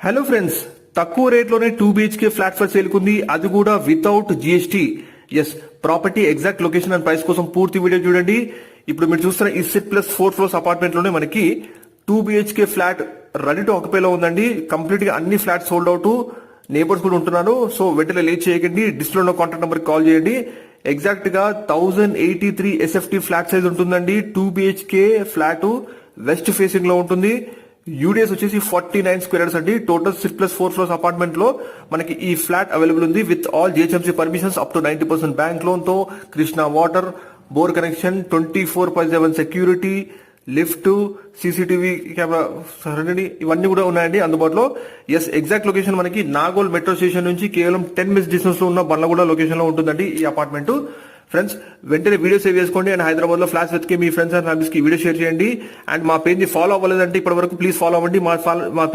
Hello friends, తక్కువ రేట్లోనే 2 BHK flat for sale కుంది, అది కూడా without GST. Yes, property exact location and price కోసం పూర్తి వీడియో చూడండి. ఇప్పుడు మీరు చూస్తున్న ఈ సిట్ ప్లస్ 4 ఫ్లోర్స్ అపార్ట్మెంట్ లోనే మనకి 2 BHK flat ready to occupy లో ఉందండి. కంప్లీట్ గా అన్ని ఫ్లాట్స్ సోల్డ్ అవుట్, నేబర్స్ కూడా ఉంటున్నారు. సో వెంటనే లేట్ చేయకండి, డిస్ప్లే ఉన్న కాంటాక్ట్ నెంబర్ కాల్ చేయండి. ఎగ్జాక్ట్ గా 1083 SFT ఫ్లాట్ సైజ్ ఉంటుందండి. 2 BHK ఫ్లాట్ వెస్ట్ ఫేసింగ్ లో ఉంటుంది. యూడిఎస్ వచ్చేసి 49 స్క్వేర్ యార్డ్స్ అండి. టోటల్ 6+4 ఫ్లోర్స్ అపార్ట్మెంట్ లో మనకి ఈ ఫ్లాట్ అవైలబుల్ ఉంది with all GHMC permissions, up to 90% bank loan తో, Krishna water, bore connection, 24/7 security, lift, CCTV camera ఇవన్నీ కూడా ఉన్నాయండి అందుబాటులో. ఎస్, ఎగ్జాక్ట్ లొకేషన్ మనకి నాగోల్ మెట్రో స్టేషన్ నుంచి కేవలం 10 minutes డిస్టెన్స్ లో ఉన్న బండ్లగూడ లొకేషన్ లో ఉంటుందండి ఈ అపార్ట్మెంట్. ఫ్రెండ్స్, వెంటనే వీడియో సేవ్ చేసుకోండి అండ్ హైదరాబాద్ లో ఫ్లాట్స్ వెతికి మీ ఫ్రెండ్స్ అండ్ ఫ్యామిలీస్ కి వీడియో షేర్ చేయండి. అండ్ మా పేజ్ ని ఫాలో అవ్వలేదంటే ఇప్పటి వరకు ప్లీజ్ ఫాలో అవ్వండి. మా పేజ్